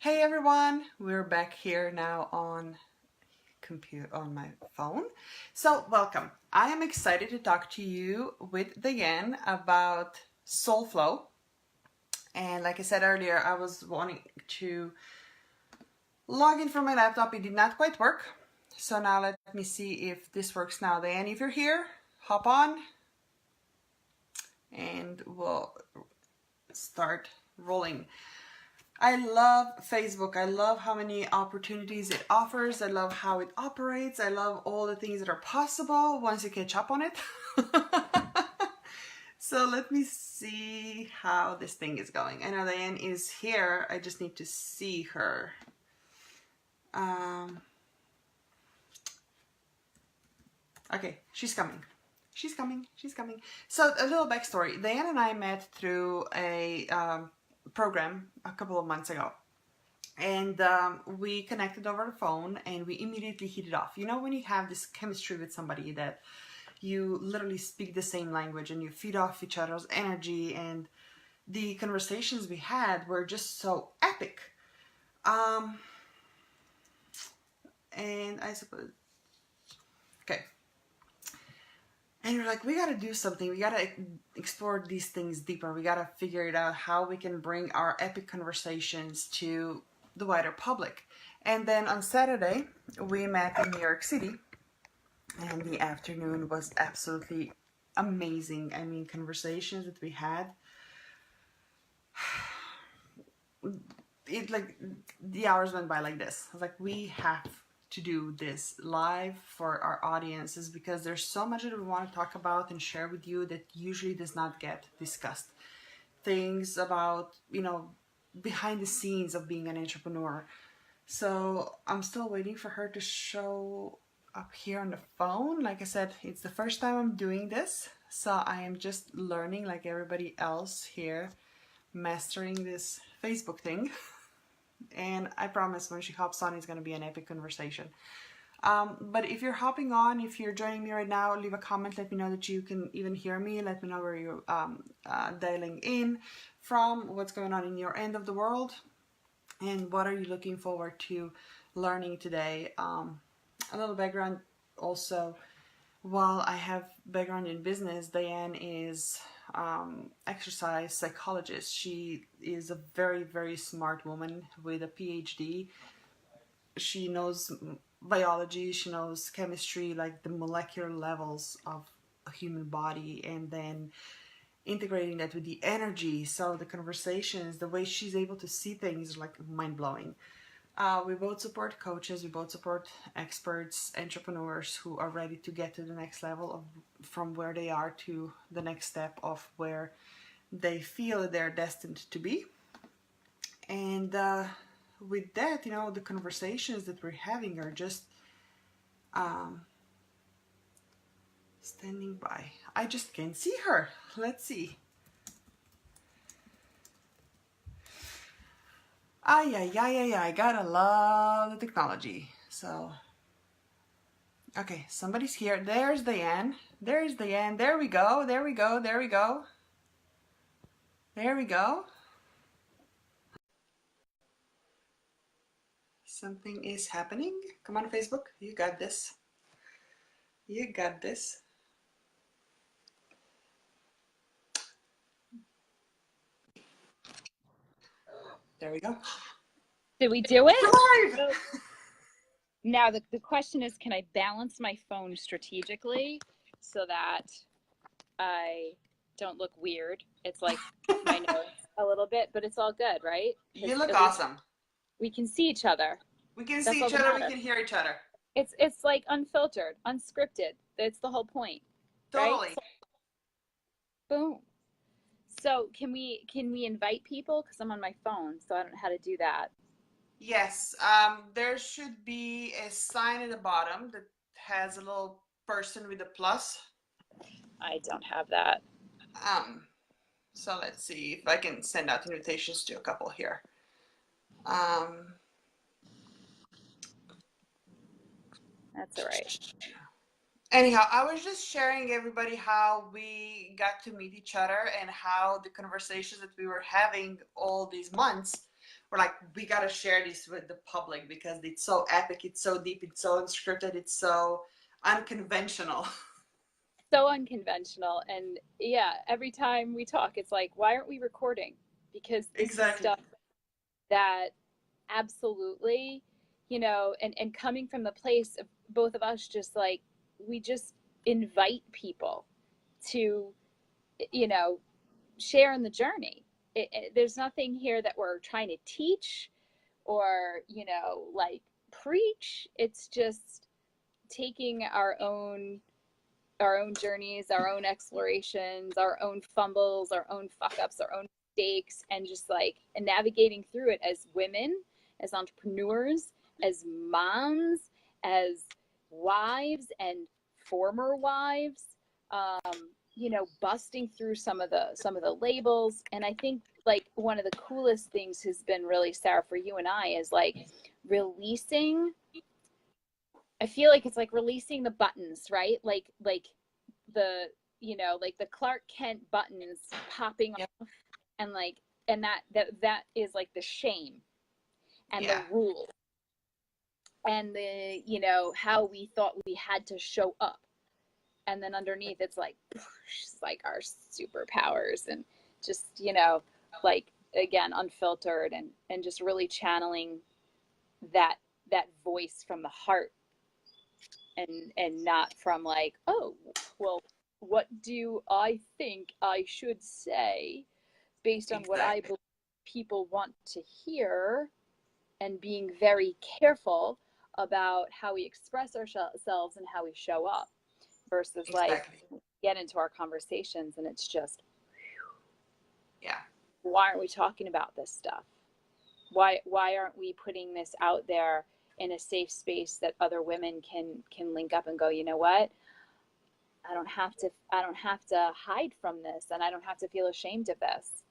Hey everyone, we're back here now on my phone. So welcome. I am excited to talk to you with Dianne about Soulflow. And like I said earlier, I was wanting to log in from my laptop. It did not quite work. So now let me see if this works now. Dianne, if you're here, hop on and we'll start rolling. I love Facebook. I love how many opportunities it offers. I love how it operates. I love all the things that are possible once you catch up on it. So let me see how this thing is going. I know Dianne is here. I just need to see her. Okay, she's coming. She's coming. She's coming. So a little backstory. Dianne and I met through a program a couple of months ago. And we connected over the phone and we immediately hit it off. You know, when you have this chemistry with somebody that you literally speak the same language and you feed off each other's energy, and the conversations we had were just so epic. And I suppose, okay. And you're like, we gotta do something. We gotta explore these things deeper. We gotta figure it out how we can bring our epic conversations to the wider public. And then on Saturday, we met in New York City. And the afternoon was absolutely amazing. I mean, conversations that we had, it like the hours went by like this. I was like, we have to do this live for our audiences because there's so much that we want to talk about and share with you that usually does not get discussed. Things about, you know, behind the scenes of being an entrepreneur. So I'm still waiting for her to show up here on the phone. Like I said, it's the first time I'm doing this, so I am just learning like everybody else here, mastering this Facebook thing. And I promise when she hops on, it's going to be an epic conversation. But if you're hopping on, if you're joining me right now, leave a comment. Let me know that you can even hear me. Let me know where you're dialing in from, what's going on in your end of the world, and what are you looking forward to learning today. A little background also, while I have background in business, Dianne is exercise psychologist. She is a very, very smart woman with a PhD. She knows biology, she knows chemistry, like the molecular levels of a human body, and then integrating that with the energy. So the conversations, the way she's able to see things, like mind-blowing. We both support coaches, we both support experts, entrepreneurs who are ready to get to the next level of from where they are to the next step of where they feel they're destined to be. And with that, you know, the conversations that we're having are just standing by. I just can't see her. Let's see. I gotta love the technology. So, okay, somebody's here. There's Dianne. There's Dianne. There we go. There we go. There we go. There we go. Something is happening. Come on, Facebook. You got this. You got this. There we go. Did we do it? We're live! Now the question is, can I balance my phone strategically so that I don't look weird? It's like my nose a little bit, but it's all good, right? You look awesome. We can see each other. We can see each other. We can hear each other. It's like unfiltered, unscripted. That's the whole point. Totally. Right? So, boom. So can we invite people? Because I'm on my phone, so I don't know how to do that. Yes, there should be a sign at the bottom that has a little person with a plus. I don't have that. So let's see if I can send out invitations to a couple here. That's all right. Anyhow, I was just sharing everybody how we got to meet each other and how the conversations that we were having all these months we're like, we got to share this with the public because it's so epic, it's so deep, it's so unscripted, it's so unconventional. So unconventional. And yeah, every time we talk, it's like, why aren't we recording? Because this is Exactly. stuff that absolutely, and coming from the place of both of us, just like, we just invite people to, you know, share in the journey. There's nothing here that we're trying to teach or, like preach. It's just taking our own journeys, our own explorations, our own fumbles, our own fuck ups, our own mistakes, and just like navigating through it as women, as entrepreneurs, as moms, as wives and former wives. Busting through some of the labels. And I think like one of the coolest things has been really, Sarah, for you and I, is like releasing. I feel like it's like releasing the buttons, right? Like the like the Clark Kent buttons popping Yeah. off, and like that is like the shame and Yeah. the rule and the how we thought we had to show up, and then underneath it's like our superpowers, and just like again unfiltered, and just really channeling that voice from the heart, and not from like, oh well, what do I think I should say based on what I Exactly. believe people want to hear, and being very careful about how we express ourselves and how we show up, versus like Exactly. get into our conversations and it's just, Yeah. why aren't we talking about this stuff? Why aren't we putting this out there in a safe space that other women can link up and go, you know what, I don't have to hide from this, and I don't have to feel ashamed of this.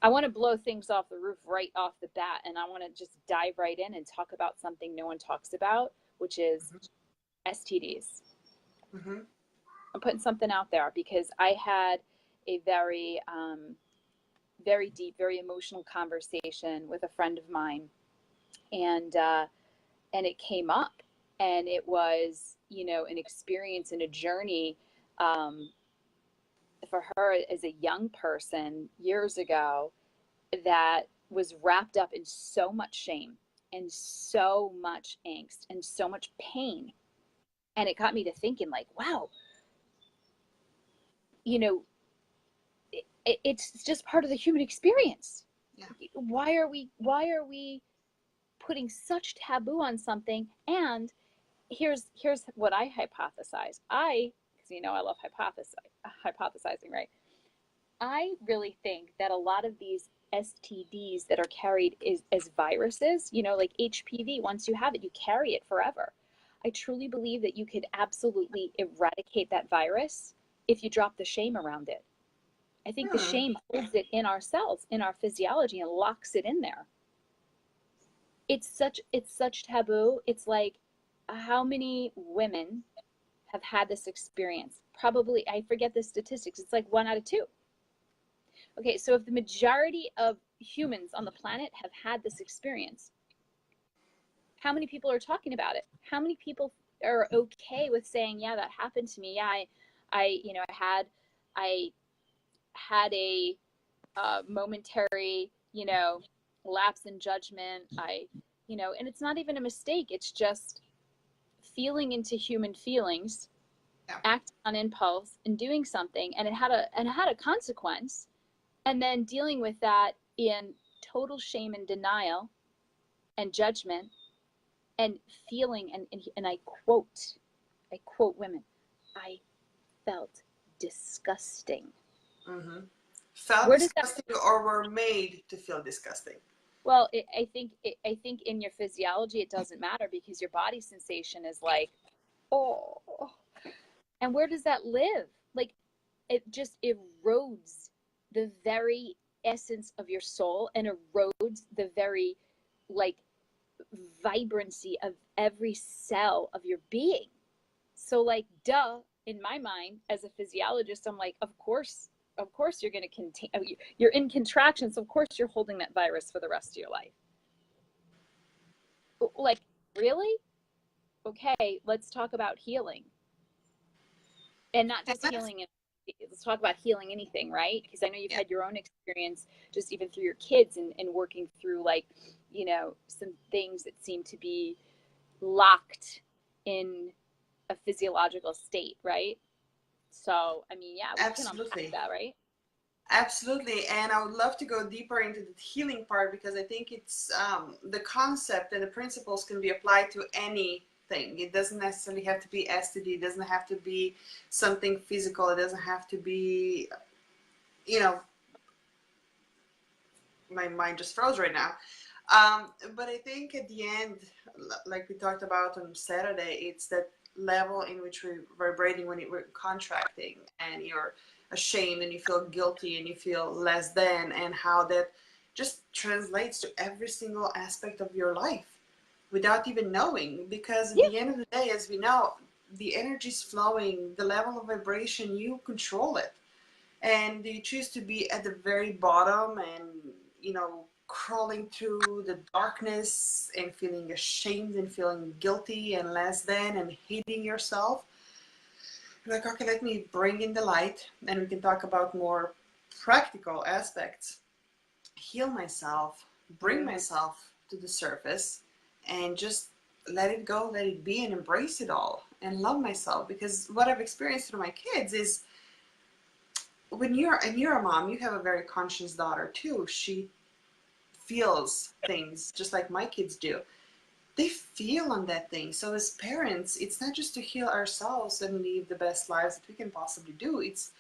I want to blow things off the roof right off the bat, and I want to just dive right in and talk about something no one talks about, which is STDs. Mm-hmm. I'm putting something out there because I had a very very deep, very emotional conversation with a friend of mine, and it came up, and it was an experience and a journey, um, for her as a young person years ago, that was wrapped up in so much shame and so much angst and so much pain. And it got me to thinking, like, wow, you know it's just part of the human experience. Yeah. Why are we putting such taboo on something? And here's what I hypothesize. Because I love hypothesizing, right? I really think that a lot of these STDs that are carried as viruses, like HPV, once you have it, you carry it forever. I truly believe that you could absolutely eradicate that virus if you drop the shame around it. I think the Hmm. shame holds it in our cells, in our physiology, and locks it in there. It's such taboo. It's like, how many women have had this experience? Probably, I forget the statistics. It's like 1 out of 2. Okay, so if the majority of humans on the planet have had this experience, how many people are talking about it? How many people are okay with saying, yeah, that happened to me? Yeah, I had a momentary, lapse in judgment. And it's not even a mistake. It's just feeling into human feelings, Yeah. acting on impulse, and doing something, and it had a consequence, and then dealing with that in total shame and denial and judgment, and feeling, and I quote women, I felt disgusting. Mm-hmm. Felt Where does that disgusting or were made to feel disgusting. Well, I think in your physiology it doesn't matter, because your body sensation is like, oh. And where does that live? Like, it just erodes the very essence of your soul, and erodes the very, like, vibrancy of every cell of your being. So, like, duh, in my mind as a physiologist, I'm like, of course you're going to continue, you're in contractions, so of course you're holding that virus for the rest of your life. Like, really? Okay, let's talk about healing. And not just healing, let's talk about healing anything, right? Because I know you've Yeah, had your own experience just even through your kids and working through, like, some things that seem to be locked in a physiological state, right? So, I mean, yeah, we can unpack absolutely. that, right? Absolutely, and I would love to go deeper into the healing part because I think it's the concept and the principles can be applied to anything. It doesn't necessarily have to be STD. It doesn't have to be something physical. It doesn't have to be, you know, my mind just froze right now. But I think at the end, like we talked about on Saturday, it's that level in which we're vibrating when we're contracting and you're ashamed and you feel guilty and you feel less than, and how that just translates to every single aspect of your life without even knowing. Because at Yeah. the end of the day, as we know, the energy is flowing, the level of vibration, you control it. And you choose to be at the very bottom and, crawling through the darkness and feeling ashamed and feeling guilty and less than and hating yourself. You're like, okay, let me bring in the light and we can talk about more practical aspects. Heal myself, bring Mm-hmm. myself to the surface, and just let it go, let it be, and embrace it all and love myself. Because what I've experienced through my kids is, when you're a mom, you have a very conscious daughter too. She feels things just like my kids do. They feel on that thing. So as parents, it's not just to heal ourselves and live the best lives that we can possibly do. It's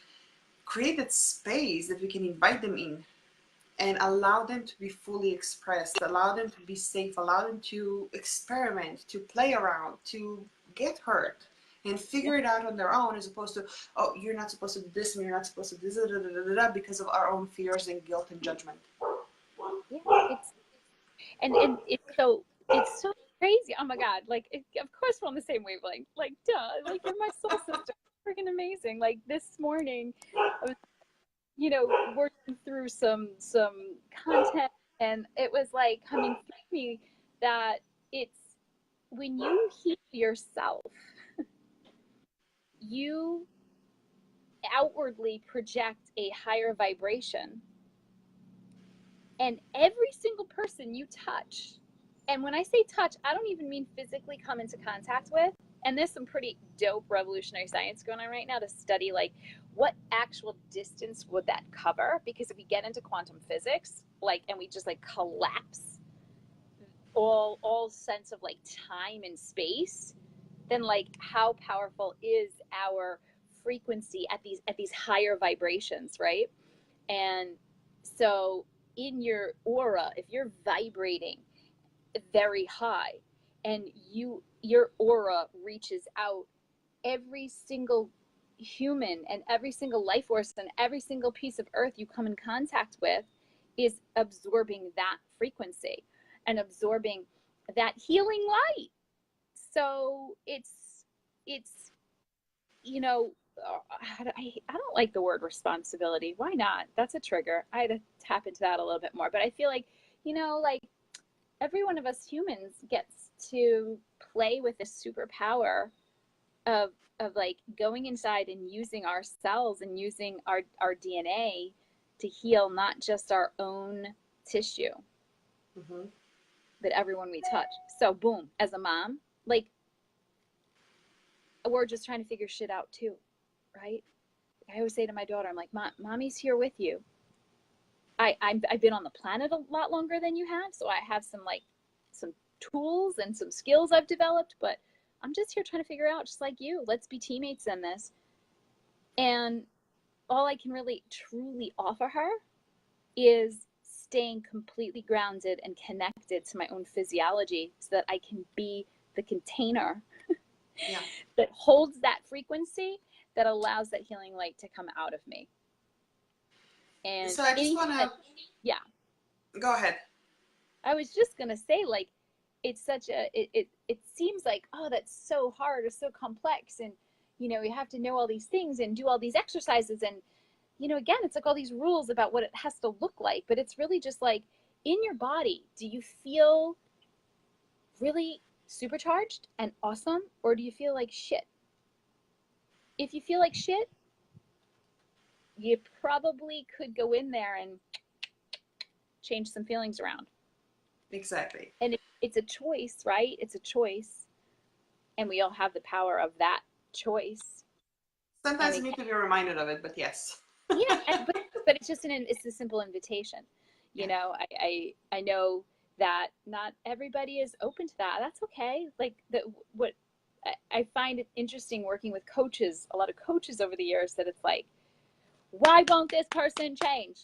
create that space that we can invite them in and allow them to be fully expressed, allow them to be safe, allow them to experiment, to play around, to get hurt and Yeah. figure it out on their own, as opposed to, oh, you're not supposed to do this and you're not supposed to do this, because of our own fears and guilt and judgment. Yeah. It's and it's so crazy. Oh my God. Like, of course we're on the same wavelength. Like, duh. Like, you're my soul sister. Freaking amazing. Like, this morning I was, working through some content, and it was like coming through me that it's when you heal yourself, you outwardly project a higher vibration, and every single person you touch, and when I say touch, I don't even mean physically come into contact with, and there's some pretty dope revolutionary science going on right now to study, like, what actual distance would that cover, because if we get into quantum physics, like, and we just like collapse all sense of like time and space, then like how powerful is our frequency at these higher vibrations, right? And so in your aura, if you're vibrating very high, and your aura reaches out, every single human and every single life force and every single piece of earth you come in contact with is absorbing that frequency and absorbing that healing light. So it's you know I don't like the word responsibility. Why not? That's a trigger. I had to tap into that a little bit more. But I feel like, like, every one of us humans gets to play with this superpower of like going inside and using our cells and using our DNA to heal not just our own tissue, Mm-hmm. but everyone we touch. So boom, as a mom, like, we're just trying to figure shit out too, right? I always say to my daughter, I'm like, mommy's here with you. I've been on the planet a lot longer than you have, so I have some tools and some skills I've developed, but I'm just here trying to figure out, just like you. Let's be teammates in this. And all I can really truly offer her is staying completely grounded and connected to my own physiology so that I can be the container Yeah. that holds that frequency that allows that healing light to come out of me. And So I just anything want that, to yeah, go ahead. I was just going to say, like, it's such a, it seems like, oh, that's so hard or so complex. And, you have to know all these things and do all these exercises. And, again, it's like all these rules about what it has to look like. But it's really just like, in your body, do you feel really supercharged and awesome, or do you feel like shit? If you feel like shit, you probably could go in there and change some feelings around. Exactly. And it's a choice, right? It's a choice. And we all have the power of that choice. And Sometimes we you need can, to be reminded of it, but yes. yeah, but it's just it's a simple invitation. You Yeah. know, I know that not everybody is open to that. That's okay. Like what I find it interesting working with coaches, a lot of coaches over the years, that it's like, why won't this person change?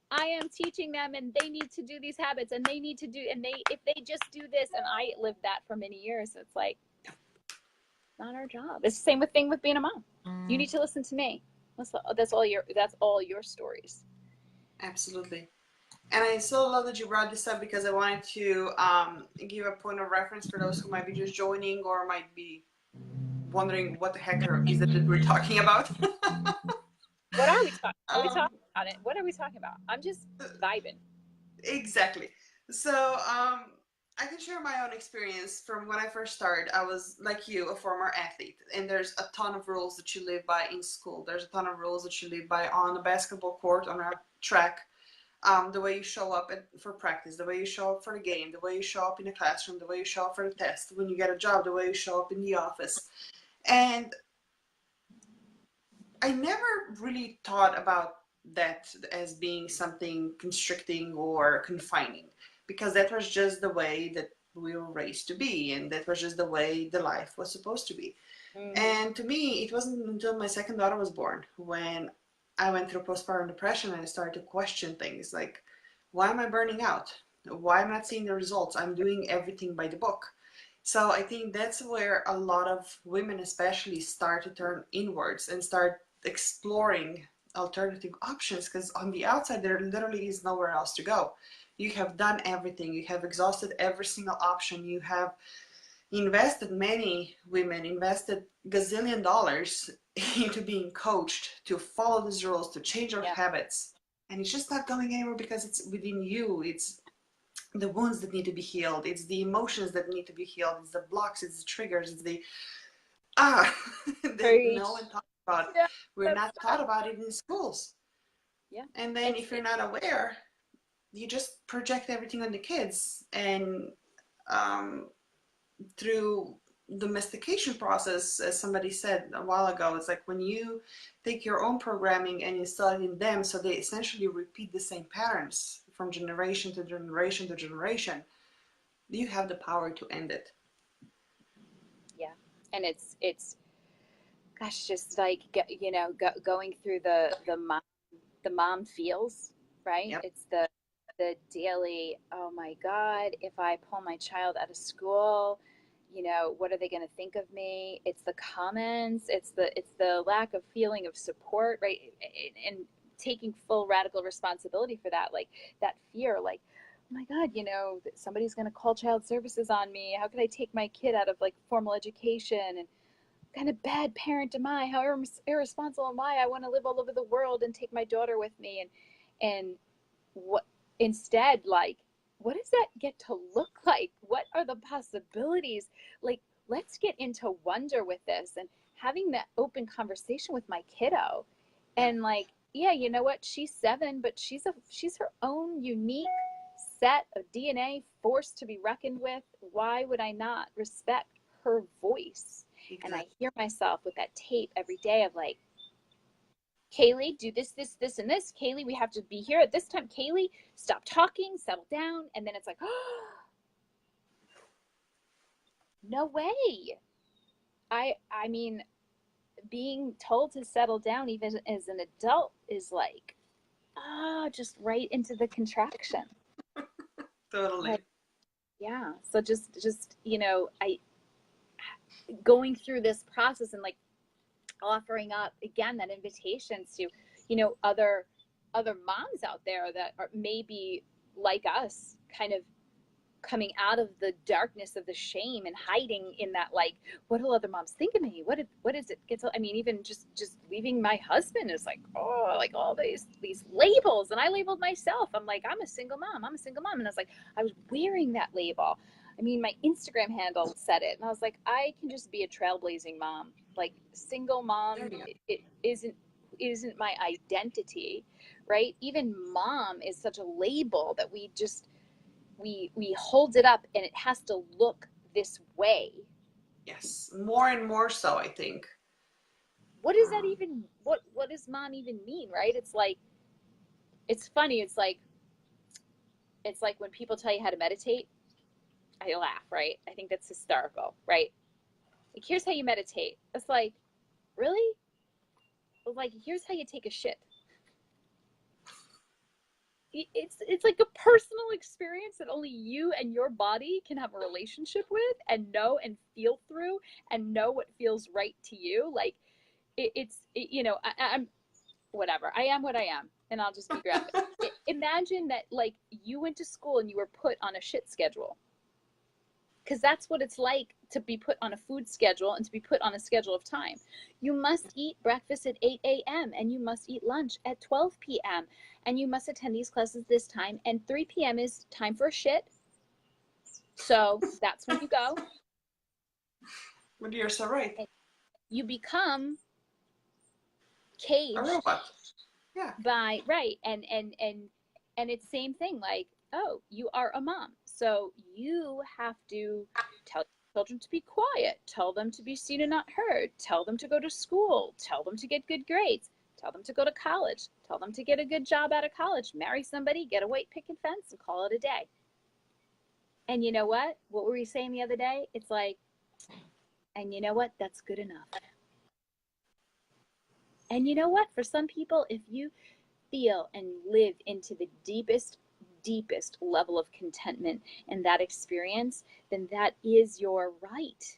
I am teaching them and they need to do these habits and they need to do, and they, if they just do this, and I lived that for many years. So it's like, not our job. It's the same thing with being a mom. You need to listen to me. That's all your stories. Absolutely. And I so love that you brought this up because I wanted to give a point of reference for those who might be just joining or might be wondering what the heck is it that we're talking about. What are we talking? Are we um, talking about it? What are we talking about? I'm just vibing. exactly. So I can share my own experience from when I first started. I was like you, a former athlete, and there's a ton of rules that you live by in school. There's a ton of rules that you live by on the basketball court, on a track. The way you show up for practice, the way you show up for the game, the way you show up in the classroom, the way you show up for the test, when you get a job, the way you show up in the office. And I never really thought about that as being something constricting or confining, because that was just the way that we were raised to be, and that was just the way the life was supposed to be. Mm-hmm. And to me, it wasn't until my second daughter was born when I went through postpartum depression and I started to question things like, why am I burning out? Why am I not seeing the results? I'm doing everything by the book. So I think that's where a lot of women especially start to turn inwards and start exploring alternative options, because on the outside there literally is nowhere else to go. You have done everything, you have exhausted every single option, you have invested, many women invested gazillion dollars into being coached to follow these rules, to change our Yeah. habits, and it's just not going anywhere because it's within you. It's the wounds that need to be healed, it's the emotions that need to be healed, it's the blocks, it's the triggers, it's the that Preach. no one talks about. Yeah. We're not taught about it in schools. Yeah. And then if you're not aware, you just project everything on the kids. And um, through domestication process, as somebody said a while ago, it's like when you take your own programming and install it in them, so they essentially repeat the same patterns from generation to generation to generation, you have the power to end it. Yeah. And it's gosh, just like going through the mom feels, right? Yep. It's the daily, oh my God, if I pull my child out of school, what are they going to think of me? It's the comments, it's the lack of feeling of support, right? And taking full radical responsibility for that, like that fear, like, oh my God, somebody's going to call child services on me. How could I take my kid out of like formal education? And what kind of bad parent am I? How irresponsible am I? I want to live all over the world and take my daughter with me. And what instead, like, what does that get to look like? What are the possibilities? Like, let's get into wonder with this and having that open conversation with my kiddo. And like, yeah, you know what? She's 7, but she's her own unique set of DNA, force to be reckoned with. Why would I not respect her voice? Exactly. And I hear myself with that tape every day of like, Kaylee, do this, this, this, and this. Kaylee, we have to be here at this time. Kaylee, stop talking, settle down. And then it's like, oh, no way. I mean, being told to settle down even as an adult is like, just right into the contraction. Totally. Like, yeah. So just I going through this process and like offering up again that invitations to other moms out there that are maybe like us, kind of coming out of the darkness of the shame and hiding in that, like, what will other moms think of me, what is it gets, I mean, even just leaving my husband is like, oh, like all these labels. And I labeled myself, I'm like, I'm a single mom, and I was like, I was wearing that label. I mean, my Instagram handle said it, and I was like, I can just be a trailblazing mom. Like, single mom, it isn't my identity, right? Even mom is such a label that we hold it up, and it has to look this way. Yes, more and more so, I think. What does that even, what does mom even mean, right? It's like, it's funny. It's like when people tell you how to meditate, I laugh, right? I think that's hysterical, right? Like, here's how you meditate. It's like, really? Like, here's how you take a shit. It's like a personal experience that only you and your body can have a relationship with and know and feel through and know what feels right to you. Like, I'm whatever. I am what I am, and I'll just be graphic. Imagine that, like, you went to school and you were put on a shit schedule, because that's what it's like to be put on a food schedule and to be put on a schedule of time. You must eat breakfast at 8 a.m. and you must eat lunch at 12 p.m. and you must attend these classes this time, and 3 p.m. is time for a shit. So that's when you go. But you're so right. And you become A caged robot. Yeah. by, right, and it's same thing, like, oh, you are a mom, so you have to tell children to be quiet, tell them to be seen and not heard, tell them to go to school, tell them to get good grades, tell them to go to college, tell them to get a good job out of college, marry somebody, get a white picket fence, and call it a day. And you know what were we saying the other day? It's like, and you know what, that's good enough. And you know what, for some people, if you feel and live into the deepest level of contentment and that experience, then that is your right.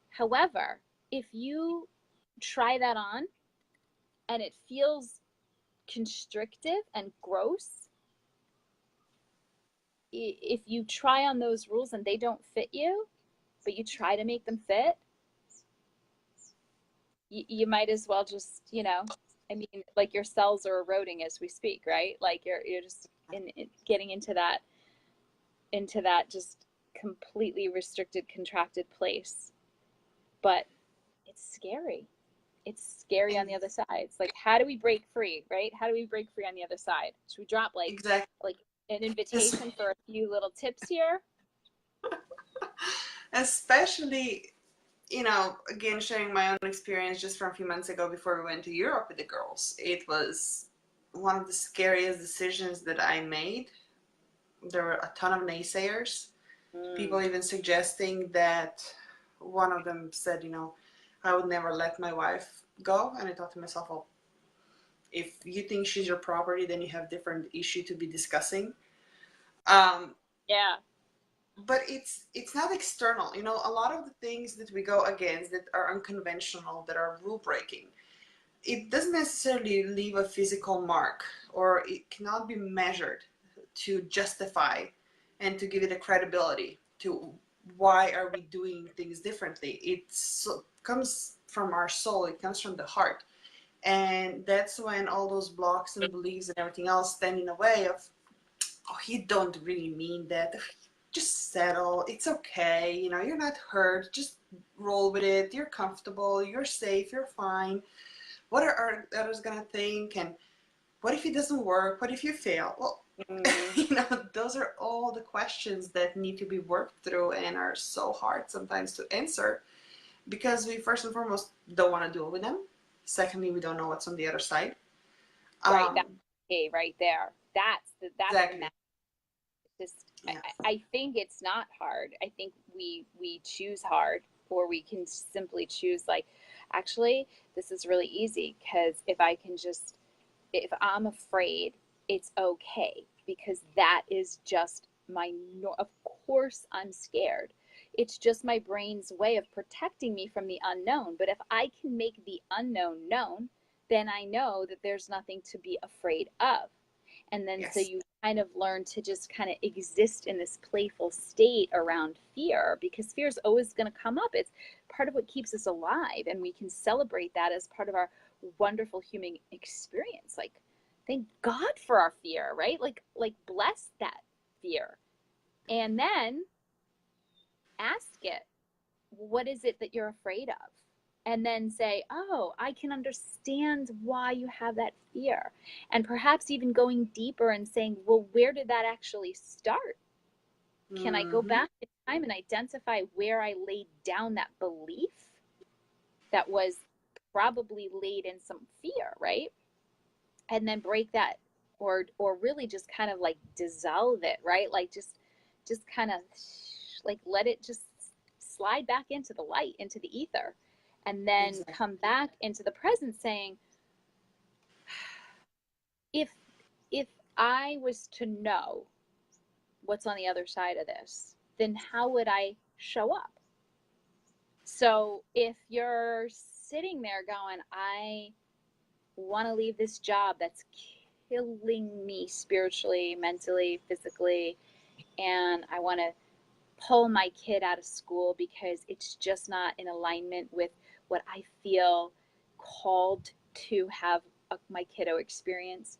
However, if you try that on and it feels constrictive and gross, if you try on those rules and they don't fit you, but you try to make them fit, you might as well just, I mean, like, your cells are eroding as we speak, right? Like, you're just getting into that just completely restricted, contracted place. But it's scary. It's scary on the other side. It's like, how do we break free, right? How do we break free on the other side? Should we drop Exactly. like an invitation for a few little tips here? Especially, again, sharing my own experience just from a few months ago before we went to Europe with the girls. It was one of the scariest decisions that I made. There were a ton of naysayers. People even suggesting that, one of them said, I would never let my wife go. And I thought to myself, well, if you think she's your property, then you have different issue to be discussing. Yeah. But it's not external. A lot of the things that we go against that are unconventional, that are rule breaking, it doesn't necessarily leave a physical mark, or it cannot be measured to justify and to give it a credibility to why are we doing things differently. It comes from our soul, it comes from the heart. And that's when all those blocks and beliefs and everything else stand in the way of, oh, you don't really mean that. Just settle. It's okay. You're not hurt. Just roll with it. You're comfortable. You're safe. You're fine. What are others going to think? And what if it doesn't work? What if you fail? Well, those are all the questions that need to be worked through and are so hard sometimes to answer, because we first and foremost don't want to deal with them. Secondly, we don't know what's on the other side. Right. That's right there. That's exactly. Just, yeah. I think it's not hard. I think we choose hard, or we can simply choose, like, actually, this is really easy, because if I'm afraid, it's okay, because that is just of course I'm scared. It's just my brain's way of protecting me from the unknown. But if I can make the unknown known, then I know that there's nothing to be afraid of. And then yes. So you kind of learn to just kind of exist in this playful state around fear, because fear is always going to come up. It's part of what keeps us alive, and we can celebrate that as part of our wonderful human experience. Like, thank God for our fear, right? Like bless that fear. And then ask it, what is it that you're afraid of? And then say, oh, I can understand why you have that fear. And perhaps even going deeper and saying, well, where did that actually start? Can I go Mm-hmm. back in time and identify where I laid down that belief that was probably laid in some fear, right? And then break that, or really just kind of like dissolve it, right? Like just kind of like let it just slide back into the light, into the ether, and then Exactly. come back into the present saying, if if I was to know what's on the other side of this, then how would I show up? So if you're sitting there going, I want to leave this job that's killing me spiritually, mentally, physically, and I want to pull my kid out of school because it's just not in alignment with what I feel called to have my kiddo experience.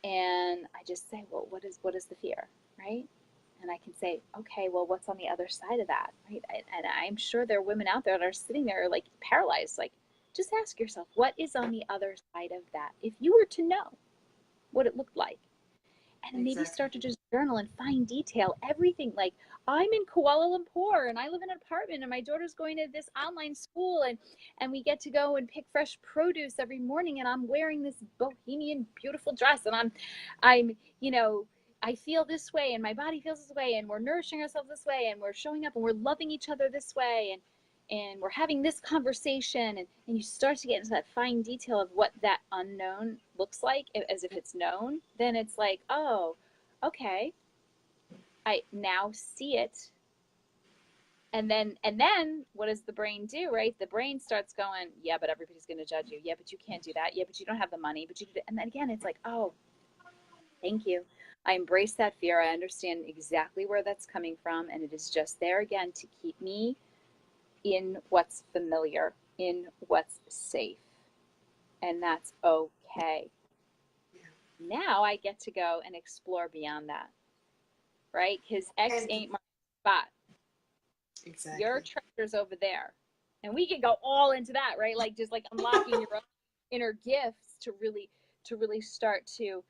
And I just say, well, what is the fear, right? And I can say, okay, well, what's on the other side of that, right? And I'm sure there are women out there that are sitting there like paralyzed. Like, just ask yourself, what is on the other side of that? If you were to know what it looked like, and maybe Exactly. start to just journal and find detail everything, like, I'm in Kuala Lumpur and I live in an apartment and my daughter's going to this online school, and we get to go and pick fresh produce every morning, and I'm wearing this bohemian beautiful dress, and I'm I feel this way and my body feels this way, and we're nourishing ourselves this way, and we're showing up and we're loving each other this way, and we're having this conversation, and you start to get into that fine detail of what that unknown looks like as if it's known. Then it's like, oh, okay, I now see it. And then what does the brain do, right? The brain starts going, yeah, but everybody's going to judge you. Yeah, but you can't do that. Yeah, but you don't have the money. But you, and then again, it's like, oh, thank you. I embrace that fear. I understand exactly where that's coming from, and it is just there again to keep me in what's familiar, in what's safe. And that's okay. Yeah. Now I get to go and explore beyond that, right? Because X And ain't my spot. Your exactly. treasure's over there. And we can go all into that, right? Like just like unlocking your own inner gifts to really start to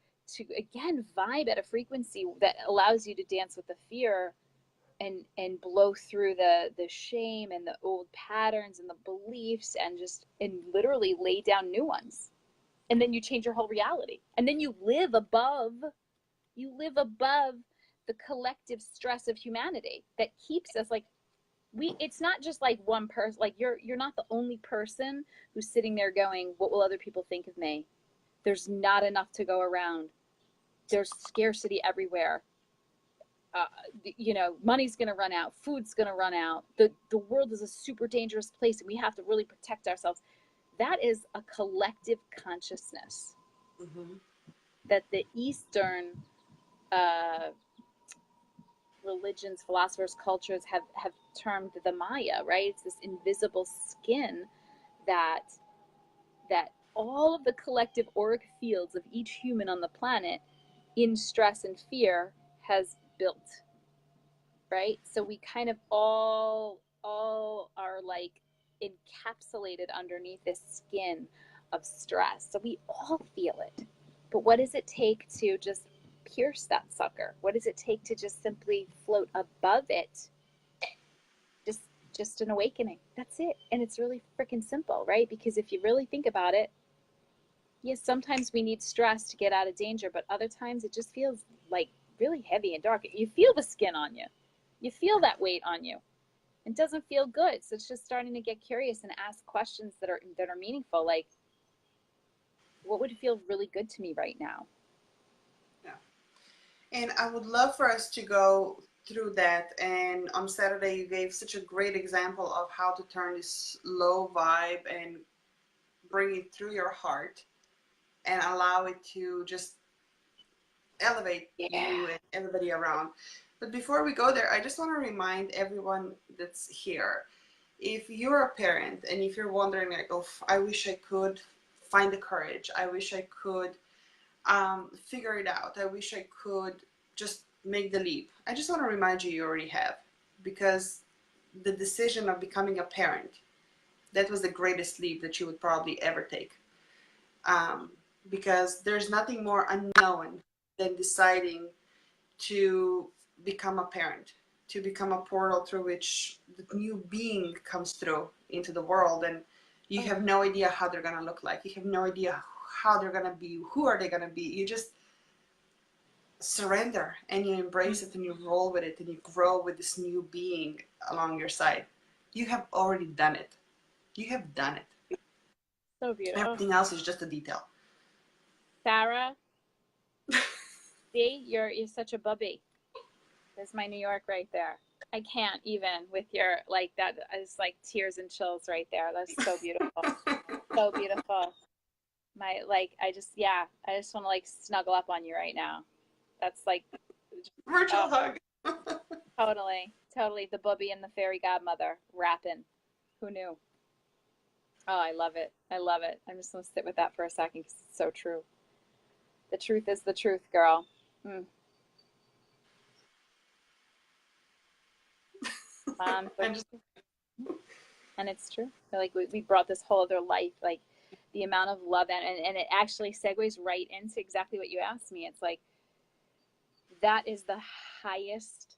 again vibe at a frequency that allows you to dance with the fear, and blow through the shame and the old patterns and the beliefs, and literally lay down new ones. And then you change your whole reality, and then you live above the collective stress of humanity that keeps us like, it's not just like one person, like you're not the only person who's sitting there going, what will other people think of me? There's not enough to go around. There's scarcity everywhere. uh, money's going to run out, food's going to run out, the world is a super dangerous place and we have to really protect ourselves. That is a collective consciousness Mm-hmm. that the Eastern uh, religions, philosophers, cultures have termed the Maya, right? It's this invisible skin that all of the collective auric fields of each human on the planet in stress and fear has built, right? So we kind of all are like encapsulated underneath this skin of stress. So we all feel it. But what does it take to just pierce that sucker? What does it take to just simply float above it? Just just an awakening. That's it. And it's really freaking simple, right? Because if you really think about it, yes, sometimes we need stress to get out of danger, but other times it just feels like really heavy and dark. You feel the skin on you. You feel that weight on you. It doesn't feel good. So it's just starting to get curious and ask questions that are meaningful, like, what would feel really good to me right now? Yeah. And I would love for us to go through that. And on Saturday, you gave such a great example of how to turn this low vibe and bring it through your heart and allow it to just elevate Yeah. you and everybody around. But before we go there, I just want to remind everyone that's here, if you're a parent and if you're wondering, like, oh, I wish I could find the courage, I wish I could figure it out, I wish I could just make the leap, I just want to remind you already have, because the decision of becoming a parent, that was the greatest leap that you would probably ever take. Um, because there's nothing more unknown than deciding to become a parent, to become a portal through which the new being comes through into the world, and you have no idea how they're going to look like. You have no idea how they're going to be. Who are they going to be? You just surrender and you embrace it and you roll with it and you grow with this new being along your side. You have already done it. You have done it. So beautiful. Everything else is just a detail. Sarah, see, you're such a bubby. There's my New York right there. I can't even with your, like, that is like tears and chills right there. That's so beautiful. So beautiful. My, like, I just want to like snuggle up on you right now. That's like virtual hug. Totally the bubby and the fairy godmother rapping. Who knew? Oh, I love it. I'm just going to sit with that for a second because it's so true. The truth is the truth, girl. And it's true. Like we brought this whole other life, like the amount of love, and it actually segues right into exactly what you asked me. It's like, that is the highest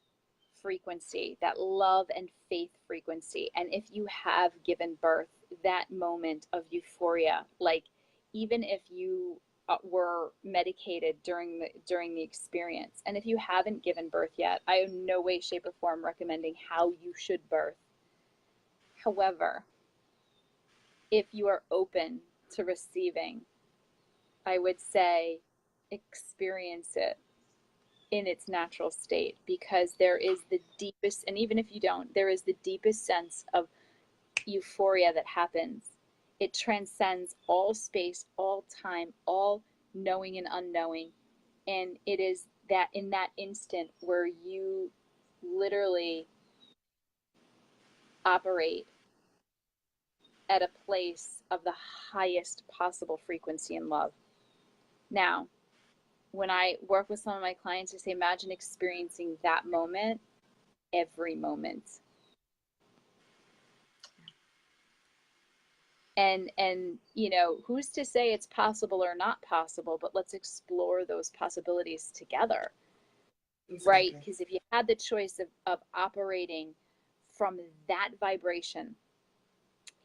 frequency, that love and faith frequency. And if you have given birth, that moment of euphoria, like even if you were medicated during the experience, and if you haven't given birth yet, I am no way, shape, or form recommending how you should birth. However, if you are open to receiving, I would say experience it in its natural state, because there is the deepest, and even if you don't, there is the deepest sense of euphoria that happens. It transcends all space, all time, all knowing and unknowing. And it is that in that instant where you literally operate at a place of the highest possible frequency and love. Now, when I work with some of my clients, I say, imagine experiencing that moment every moment. And you know, who's to say it's possible or not possible, but let's explore those possibilities together. Exactly. Right? Because if you had the choice of operating from that vibration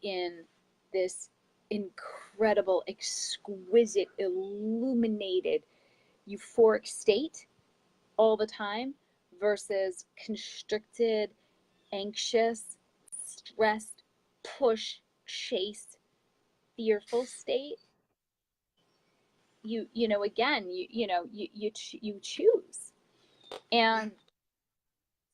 in this incredible, exquisite, illuminated, euphoric state all the time versus constricted, anxious, stressed, push, chase, fearful state, you know, again, you choose. And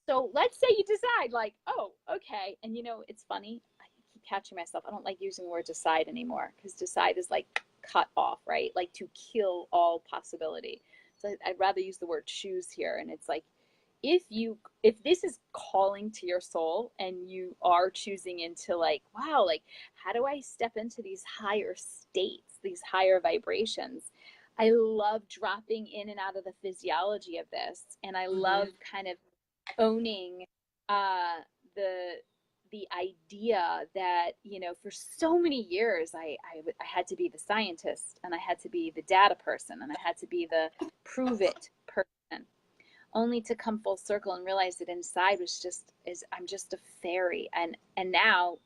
so let's say you decide, like, oh, okay. And you know, it's funny, I keep catching myself, I don't like using the word decide anymore, because decide is like cut off, right? Like to kill all possibility. So I'd rather use the word choose here. And it's like, if this is calling to your soul and you are choosing into, like, wow, like, how do I step into these higher states, these higher vibrations? I love dropping in and out of the physiology of this. And I love kind of owning the idea that, you know, for so many years I had to be the scientist, and I had to be the data person, and I had to be the prove it person, only to come full circle and realize that inside I'm just a fairy. And now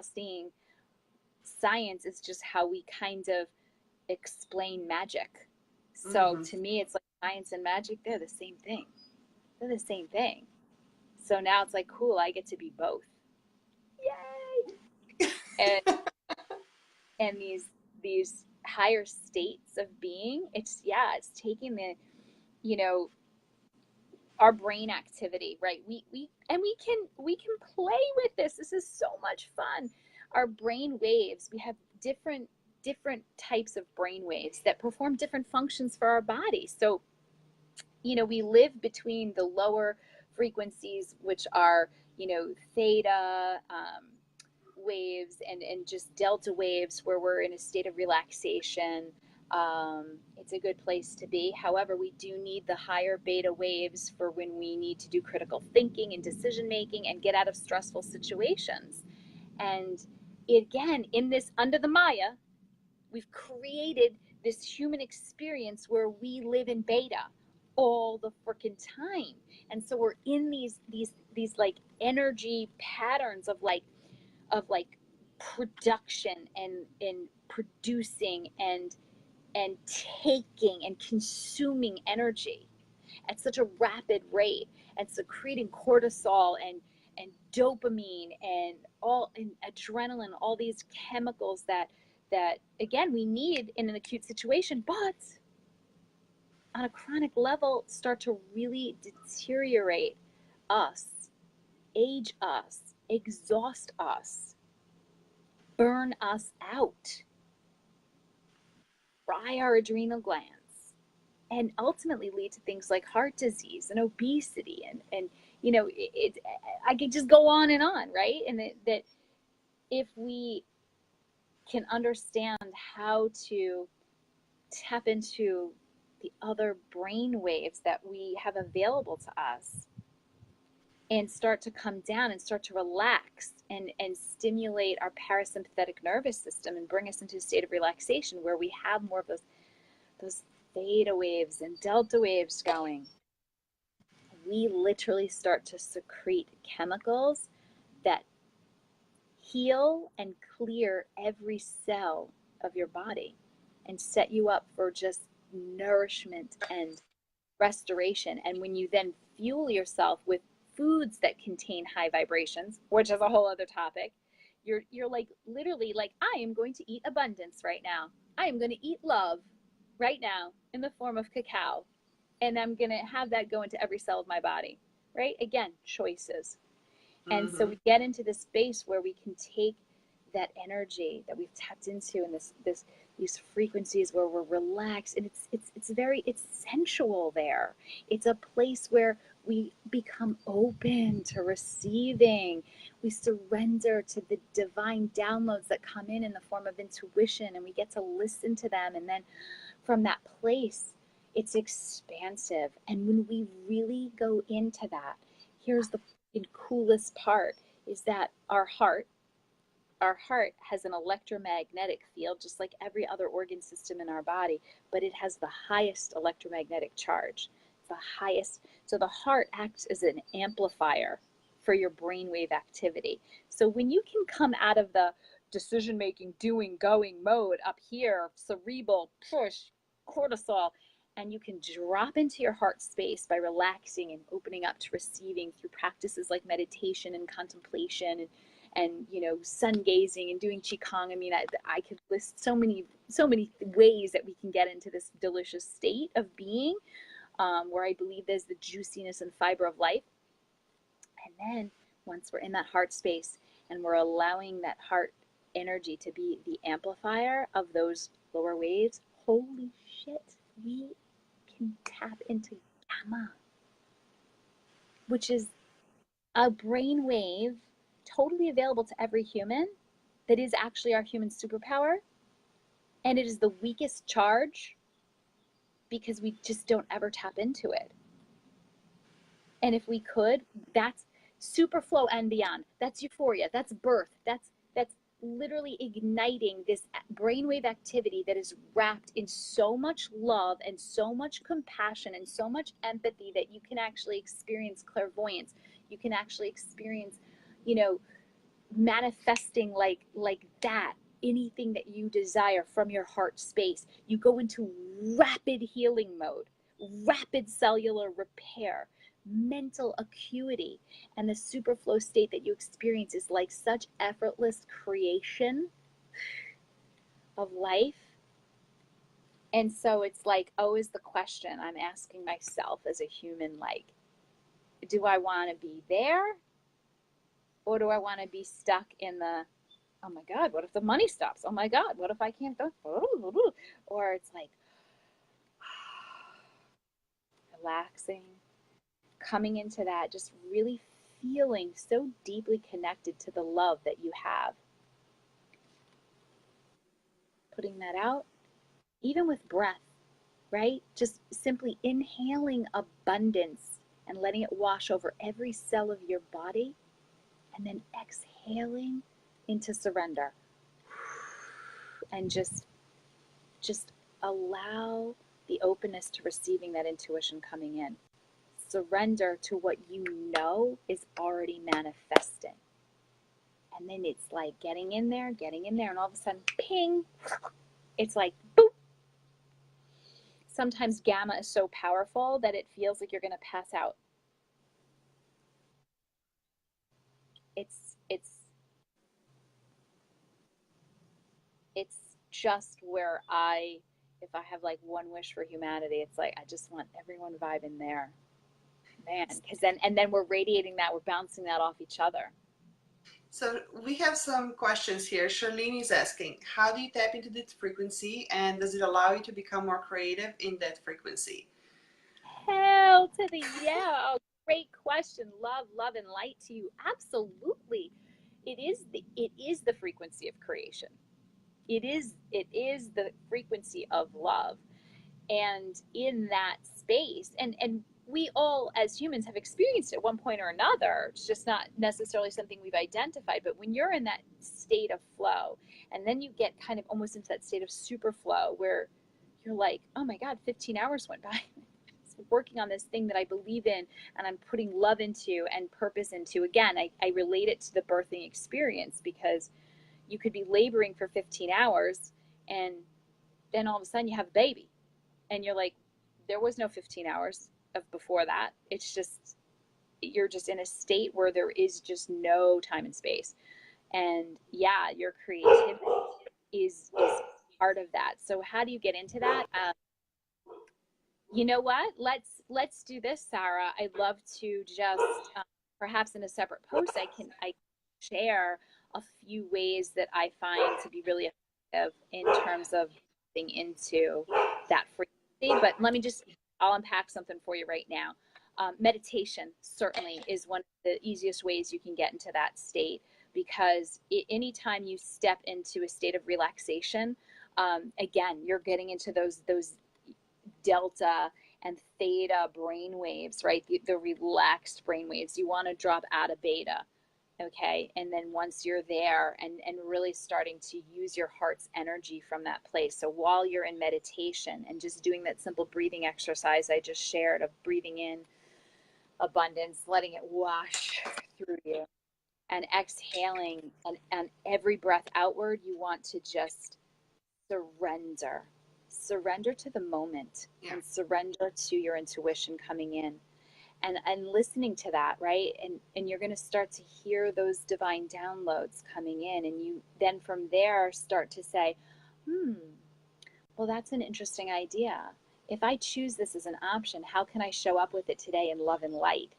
seeing science is just how we kind of explain magic. So to me, it's like science and magic, they're the same thing. So now it's like, cool, I get to be both. Yay! And these higher states of being, it's taking the, you know, our brain activity, right? We can play with this. This is so much fun. Our brain waves, we have different types of brain waves that perform different functions for our body. So, you know, we live between the lower frequencies, which are, you know, theta waves and just delta waves, where we're in a state of relaxation. It's a good place to be. However, we do need the higher beta waves for when we need to do critical thinking and decision making and get out of stressful situations. And again, in this under the Maya, we've created this human experience where we live in beta all the freaking time. And so we're in these like energy patterns of like production and producing and taking and consuming energy at such a rapid rate, and secreting cortisol and dopamine and all and adrenaline, all these chemicals that again we need in an acute situation, but on a chronic level start to really deteriorate us, age us, exhaust us, burn us out, fry our adrenal glands, and ultimately lead to things like heart disease and obesity and you know I could just go on, right? And that if we can understand how to tap into the other brain waves that we have available to us and start to come down and start to relax and stimulate our parasympathetic nervous system and bring us into a state of relaxation where we have more of those theta waves and delta waves going, we literally start to secrete chemicals that heal and clear every cell of your body and set you up for just nourishment and restoration. And when you then fuel yourself with foods that contain high vibrations, which is a whole other topic, you're like literally like, I am going to eat abundance right now. I am going to eat love right now in the form of cacao. And I'm going to have that go into every cell of my body, right? Again, choices. And so we get into this space where we can take that energy that we've tapped into and these frequencies where we're relaxed, and it's sensual there. It's a place where we become open to receiving. We surrender to the divine downloads that come in the form of intuition, and we get to listen to them. And then from that place, it's expansive. And when we really go into that, here's the coolest part, is that our heart has an electromagnetic field just like every other organ system in our body, but it has the highest electromagnetic charge, the highest. So the heart acts as an amplifier for your brainwave activity. So when you can come out of the decision making, doing, going mode up here, cerebral, push, cortisol, and you can drop into your heart space by relaxing and opening up to receiving through practices like meditation and contemplation and you know, sun gazing and doing qigong. I mean, I could list so many ways that we can get into this delicious state of being, where I believe there's the juiciness and fiber of life. And then once we're in that heart space and we're allowing that heart energy to be the amplifier of those lower waves, holy shit, we can tap into gamma, which is a brain wave totally available to every human, that is actually our human superpower. And it is the weakest charge because we just don't ever tap into it. And if we could, that's super flow and beyond. That's euphoria. That's birth. That's literally igniting this brainwave activity that is wrapped in so much love and so much compassion and so much empathy that you can actually experience clairvoyance. You can actually experience, you know, manifesting like that, anything that you desire from your heart space. You go into rapid healing mode, rapid cellular repair, mental acuity, and the superflow state that you experience is like such effortless creation of life. And so it's like always the question I'm asking myself as a human, like, do I want to be there, or do I want to be stuck in the, oh my God, what if the money stops? Oh my God, what if I can't go? Or it's like relaxing, coming into that, just really feeling so deeply connected to the love that you have. Putting that out even with breath, right? Just simply inhaling abundance and letting it wash over every cell of your body, and then exhaling into surrender. And just allow the openness to receiving that intuition coming in. Surrender to what you know is already manifesting. And then it's like getting in there, and all of a sudden, ping, it's like, boop. Sometimes gamma is so powerful that it feels like you're going to pass out. It's just where if I have like one wish for humanity, it's like, I just want everyone vibing there, man. Because then we're radiating that, we're bouncing that off each other. So we have some questions here. Charlene is asking, how do you tap into this frequency, and does it allow you to become more creative in that frequency? Hell to the yeah. Oh, great question. Love and light to you. Absolutely. It is the frequency of creation. It is the frequency of love. And in that space, and we all as humans have experienced it at one point or another. It's just not necessarily something we've identified. But when you're in that state of flow, and then you get kind of almost into that state of super flow where you're like, oh my God, 15 hours went by. Working on this thing that I believe in, and I'm putting love into and purpose into. Again, I relate it to the birthing experience, because you could be laboring for 15 hours and then all of a sudden you have a baby, and you're like, there was no 15 hours of before that. It's just, you're just in a state where there is just no time and space. And yeah, your creativity is part of that. So how do you get into that? You know what? Let's do this, Sarah. I'd love to just perhaps in a separate post, I share a few ways that I find to be really effective in terms of getting into that frequency. But I'll unpack something for you right now. Meditation certainly is one of the easiest ways you can get into that state, because anytime you step into a state of relaxation, again, you're getting into those delta and theta brain waves, right? The relaxed brain waves. You want to drop out of beta, okay? And then once you're there and really starting to use your heart's energy from that place. So while you're in meditation and just doing that simple breathing exercise I just shared of breathing in abundance, letting it wash through you, and exhaling, and every breath outward, you want to just surrender to the moment, and surrender to your intuition coming in, and listening to that, right? And you're going to start to hear those divine downloads coming in, and you then from there start to say, well, that's an interesting idea. If I choose this as an option, how can I show up with it today in love and light?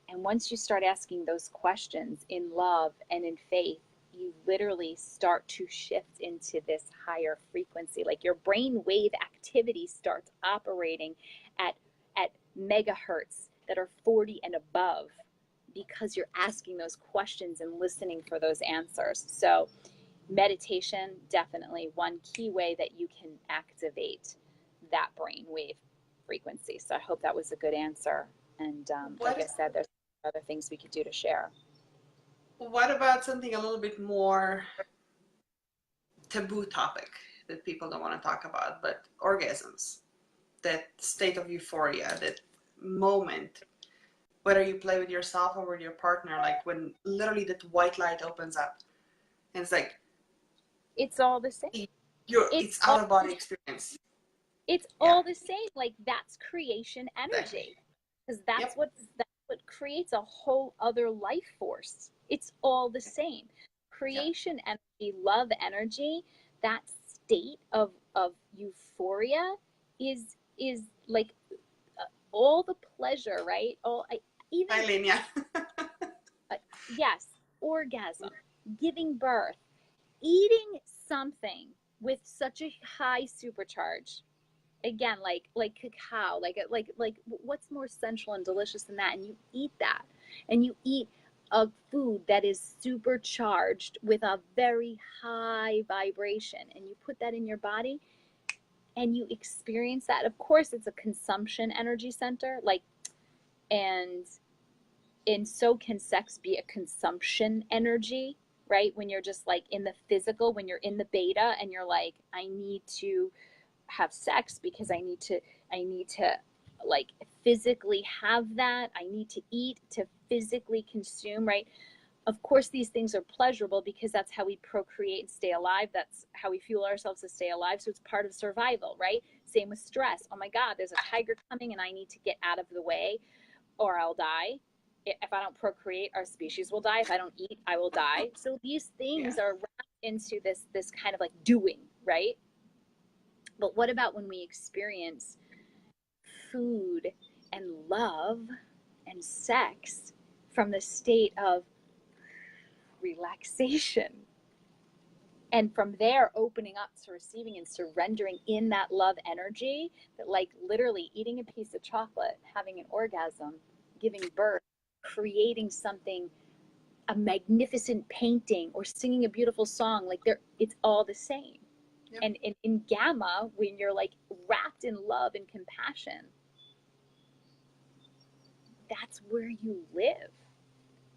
And once you start asking those questions in love and in faith, you literally start to shift into this higher frequency. Like your brain wave activity starts operating at megahertz that are 40 and above, because you're asking those questions and listening for those answers. So meditation, definitely one key way that you can activate that brain wave frequency. So I hope that was a good answer. And like I said, there's other things we could do to share. What about something a little bit more taboo topic that people don't want to talk about, but orgasms, that state of euphoria, that moment, whether you play with yourself or with your partner, like when literally that white light opens up and it's like, it's all the same. It's out of body experience. It's all the same. Like that's creation energy, because that's what creates a whole other life force. It's all the same. Creation energy, love energy, that state of euphoria is like all the pleasure, right? Yes, orgasm, giving birth, eating something with such a high supercharge. Again, like cacao, like what's more sensual and delicious than that? And you eat that, and you eat a food that is supercharged with a very high vibration, and you put that in your body. and you experience that. Of course, it's a consumption energy center, like, and so can sex be a consumption energy, right? When you're just like in the physical, when you're in the beta and you're like, I need to have sex because I need to like physically have that. I need to eat to physically consume, right? Of course, these things are pleasurable because that's how we procreate and stay alive. That's how we fuel ourselves to stay alive. So it's part of survival, right? Same with stress. Oh my God, there's a tiger coming and I need to get out of the way or I'll die. If I don't procreate, our species will die. If I don't eat, I will die. So these things are wrapped into this kind of like doing, right? But what about when we experience food and love and sex from the state of relaxation? And from there, opening up to receiving and surrendering in that love energy, that like literally eating a piece of chocolate, having an orgasm, giving birth, creating something, a magnificent painting or singing a beautiful song, like it's all the same. Yep. And in gamma, when you're like wrapped in love and compassion, that's where you live.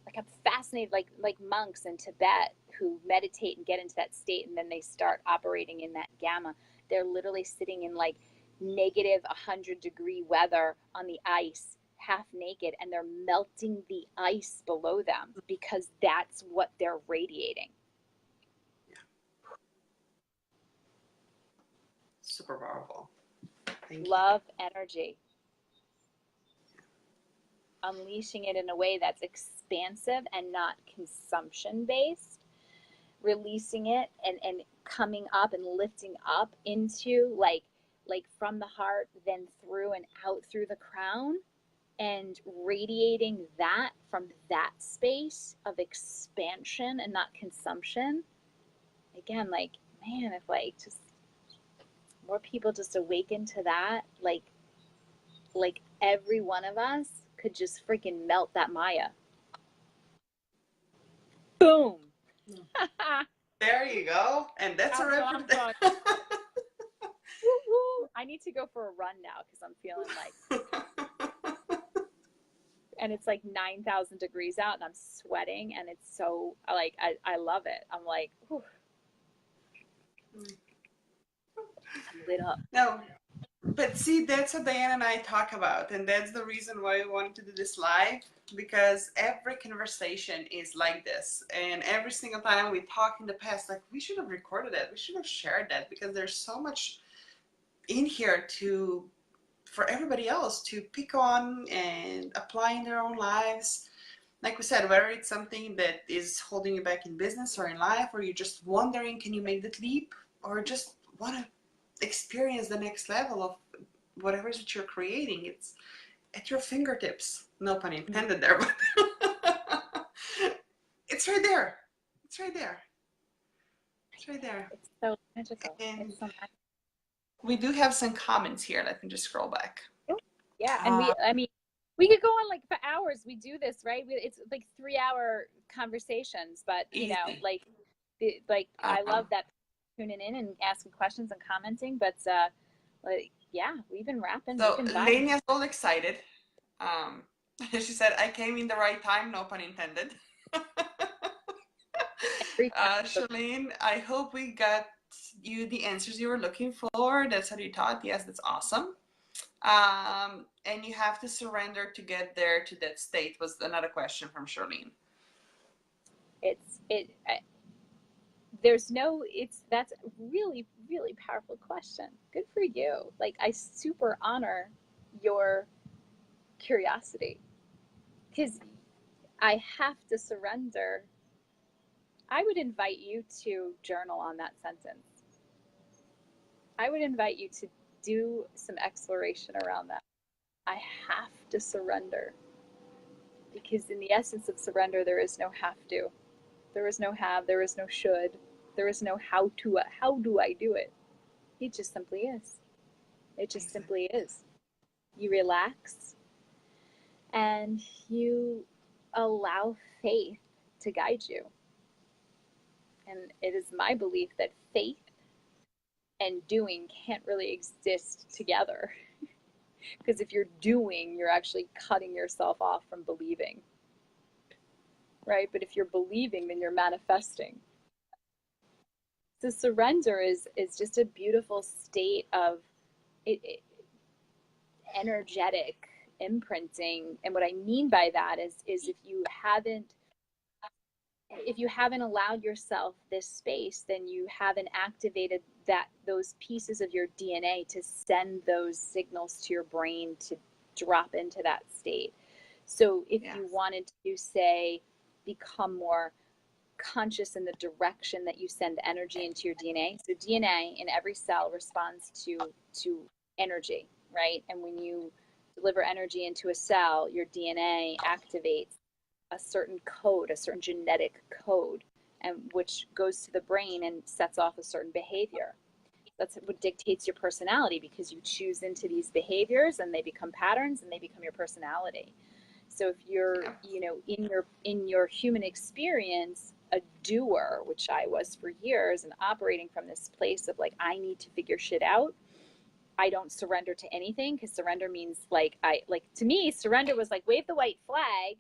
Like I'm fascinated, like monks in Tibet who meditate and get into that state, and then they start operating in that gamma. They're literally sitting in like negative 100-degree weather on the ice, half naked, and they're melting the ice below them because that's what they're radiating. Yeah. Super powerful. Thank Love you. Energy. Unleashing it in a way that's expansive and not consumption based, releasing it and coming up and lifting up into like from the heart, then through and out through the crown, and radiating that from that space of expansion and not consumption. Again, like, man, if like just more people just awaken to that, like every one of us could just freaking melt that Maya. Boom. There you go. And that's a wrap. I need to go for a run now because I'm feeling like, and it's like 9,000 degrees out and I'm sweating and it's so like, I love it. I'm like, whew. I'm lit up. No. But see, that's what Dianne and I talk about, and that's the reason why we wanted to do this live, because every conversation is like this, and every single time we talk in the past, like, we should have recorded it, we should have shared that, because there's so much in here for everybody else to pick on and apply in their own lives. Like we said, whether it's something that is holding you back in business or in life, or you're just wondering, can you make that leap, or just want to experience the next level of whatever it is that you're creating. It's at your fingertips. No pun intended there, but it's right there. It's right there. It's right there. It's so magical. And it's so magical. We do have some comments here. Let me just scroll back. Yeah, and we could go on like for hours. We do this, right? It's like 3-hour conversations, but you know, like I love that tuning in and asking questions and commenting, but like, yeah, we've been rapping. So Lenia's all excited. She said, I came in the right time, no pun intended. Charlene, I hope we got you the answers you were looking for. That's what you thought. Yes, that's awesome. And you have to surrender to get there to that state, was another question from Charlene. That's a really, really powerful question. Good for you. Like, I super honor your curiosity, because I have to surrender. I would invite you to journal on that sentence. I would invite you to do some exploration around that. I have to surrender, because in the essence of surrender, there is no have to. There is no have, there is no should, there is no how do I do it. It just simply is. It just simply is. You relax and you allow faith to guide you. And it is my belief that faith and doing can't really exist together. Because if you're doing, you're actually cutting yourself off from believing, right? But if you're believing, then you're manifesting. So surrender is just a beautiful state of it, energetic imprinting. And what I mean by that is if you haven't allowed yourself this space, then you haven't activated those pieces of your DNA to send those signals to your brain to drop into that state. So if you wanted to, say, become more conscious in the direction that you send energy into your DNA. So DNA in every cell responds to energy, right? And when you deliver energy into a cell, your DNA activates a certain code, a certain genetic code, and which goes to the brain and sets off a certain behavior. That's what dictates your personality, because you choose into these behaviors and they become patterns and they become your personality. So if you're, in your human experience, a doer, which I was for years, and operating from this place of like, I need to figure shit out, I don't surrender to anything, because surrender means to me, surrender was like, wave the white flag,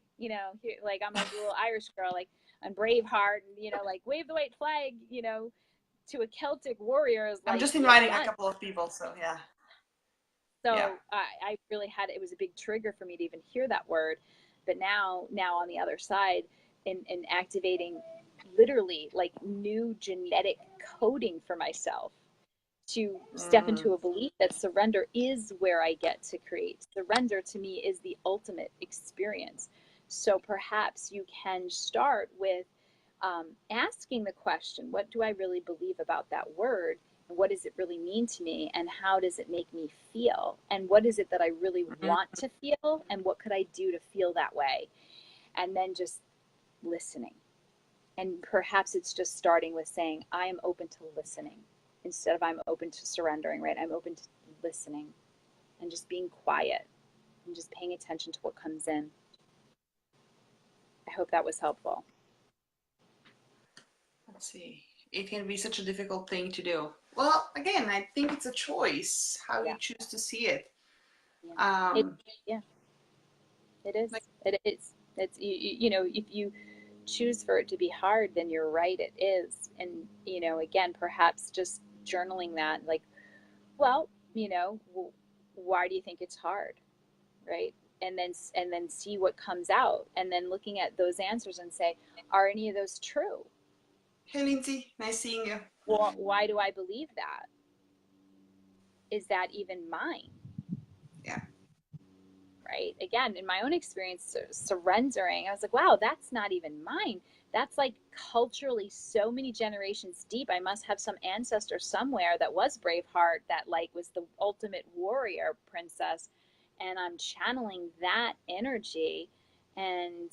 like I'm like a little Irish girl, like on Braveheart, and like wave the white flag, to a Celtic warrior is like, I'm just inviting a couple of people, so yeah. So I really it was a big trigger for me to even hear that word. But now on the other side, in activating literally like new genetic coding for myself, to step into a belief that surrender is where I get to create. Surrender to me is the ultimate experience. So perhaps you can start with asking the question, what do I really believe about that word? And what does it really mean to me? And how does it make me feel? And what is it that I really want to feel? And what could I do to feel that way? And then just listening. And perhaps it's just starting with saying, I am open to listening. Instead of I'm open to surrendering, right? I'm open to listening and just being quiet and just paying attention to what comes in. I hope that was helpful. Let's see. It can be such a difficult thing to do. Well, again, I think it's a choice how you choose to see it. It is. It is. It's if you choose for it to be hard, then you're right, it is. And again, perhaps just journaling that, like, well, why do you think it's hard, right? And then see what comes out, and then looking at those answers and say, are any of those true? Hey, Lindsay, nice seeing you. Well, why do I believe that? Is that even mine? Yeah. Right? Again, in my own experience, surrendering, I was like, wow, that's not even mine. That's like culturally so many generations deep. I must have some ancestor somewhere that was Braveheart, that like was the ultimate warrior princess. And I'm channeling that energy. And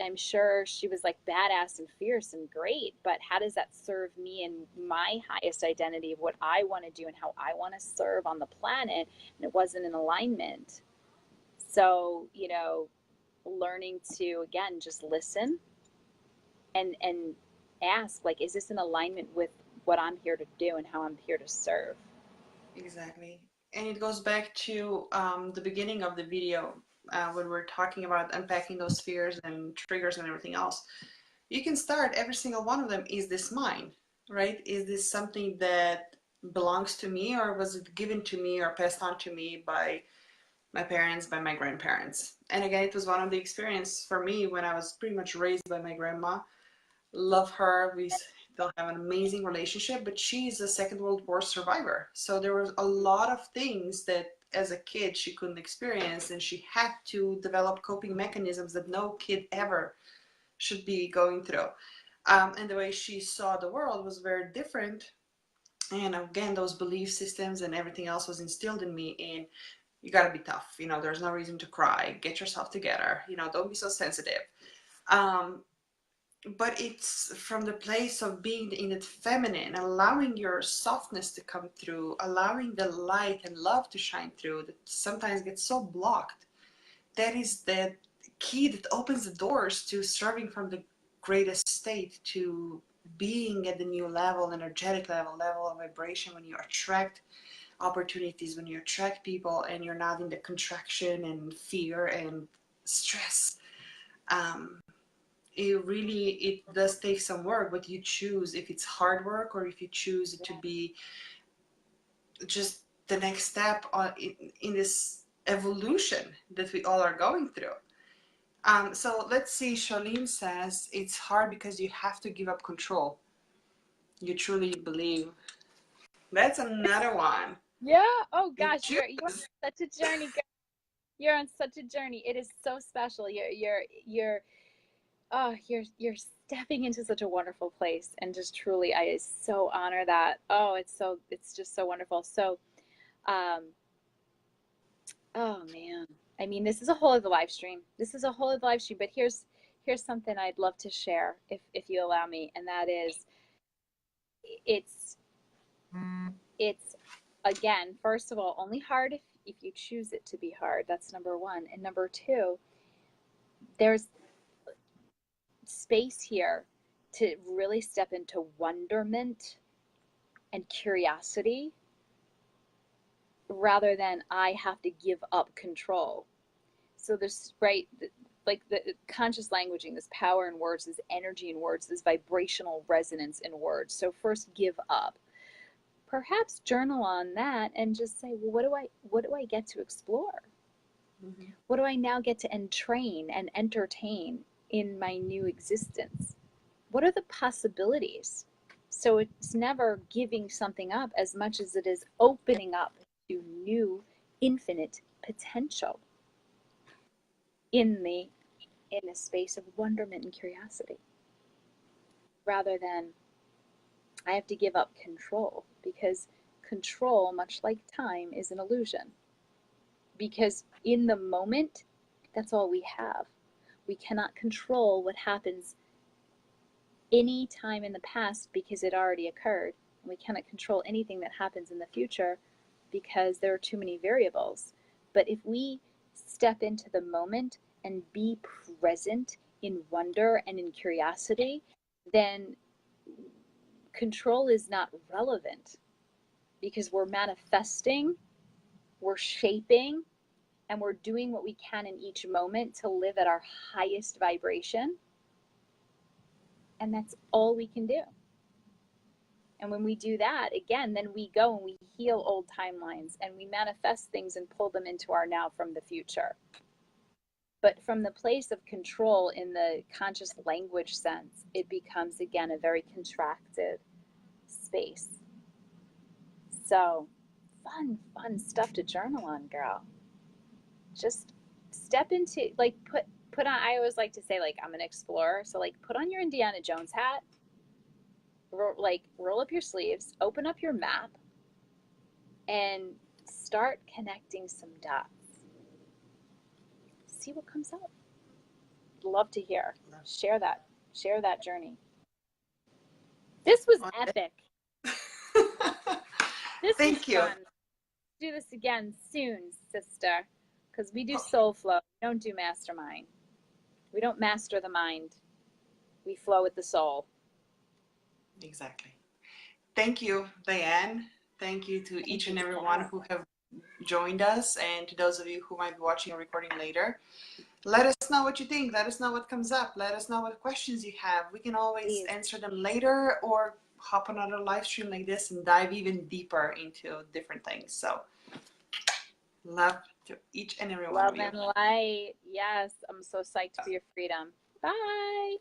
I'm sure she was like badass and fierce and great. But how does that serve me in my highest identity of what I want to do and how I want to serve on the planet? And it wasn't in alignment. So, learning to, again, just listen and ask, like, is this in alignment with what I'm here to do and how I'm here to serve? Exactly. And it goes back to the beginning of the video when we're talking about unpacking those fears and triggers and everything else. You can start, every single one of them, is this mine, right? Is this something that belongs to me, or was it given to me or passed on to me by my parents, by my grandparents? And again, it was one of the experience for me when I was pretty much raised by my grandma. Love her. We still have an amazing relationship, but she's a Second World War survivor. So there was a lot of things that as a kid she couldn't experience, and she had to develop coping mechanisms that no kid ever should be going through. And the way she saw the world was very different. And again, those belief systems and everything else was instilled in me in, you gotta be tough, there's no reason to cry, get yourself together, don't be so sensitive. But it's from the place of being in it feminine, allowing your softness to come through, allowing the light and love to shine through that sometimes gets so blocked. That is the key that opens the doors to serving from the greatest state, to being at the new level, energetic level of vibration, when you attract opportunities, when you attract people, and you're not in the contraction and fear and stress. It does take some work, but you choose if it's hard work or if you choose it to be just the next step in this evolution that we all are going through. So let's see, Charlene says it's hard because you have to give up control. You truly believe. That's another one. Yeah. Oh You gosh, you're on choose. such a journey, girl. You're on such a journey. It is so special. You're stepping into such a wonderful place, and just truly, I so honor that. Oh, it's just so wonderful. So, um, oh man, I mean, this is a whole other live stream. This is a whole other live stream. But here's something I'd love to share, if you allow me, and that is, it's it's again, first of all, only hard if you choose it to be hard. That's number one. And number two, there's space here to really step into wonderment and curiosity, rather than I have to give up control. So there's, right, like the conscious languaging, this power in words, this energy in words, this vibrational resonance in words. So first, give up. Perhaps journal on that and just say, well, what do I get to explore? Mm-hmm. What do I now get to entrain and entertain in my new existence? What are the possibilities? So it's never giving something up as much as it is opening up to new infinite potential in a space of wonderment and curiosity, rather than I have to give up control, because control, much like time, is an illusion. Because in the moment, that's all we have. We cannot control what happens any time in the past because it already occurred. We cannot control anything that happens in the future because there are too many variables. But if we step into the moment and be present in wonder and in curiosity, then control is not relevant, because we're manifesting, we're shaping, and we're doing what we can in each moment to live at our highest vibration. And that's all we can do. And when we do that, again, then we go and we heal old timelines and we manifest things and pull them into our now from the future. But from the place of control in the conscious language sense, it becomes, again, a very contracted space. So fun stuff to journal on, girl. Just step into, like, put on, I always like to say, like, I'm an explorer. So, like, put on your Indiana Jones hat, roll up your sleeves, open up your map, and start connecting some dots. See what comes up. Love to hear. Share that journey. This was epic. Thank you. Fun. Do this again soon, sister, because we do Soulflow. We don't do Mastermind. We don't master the mind. We flow with the soul. Exactly. Thank you, Dianne. Thank you to each and every one who have joined us, and to those of you who might be watching or recording later. Let us know what you think. Let us know what comes up. Let us know what questions you have. We can always answer them later, or hop on another live stream like this and dive even deeper into different things. So love to each and every one of you. Love and light. Yes, I'm so psyched for your freedom. Bye.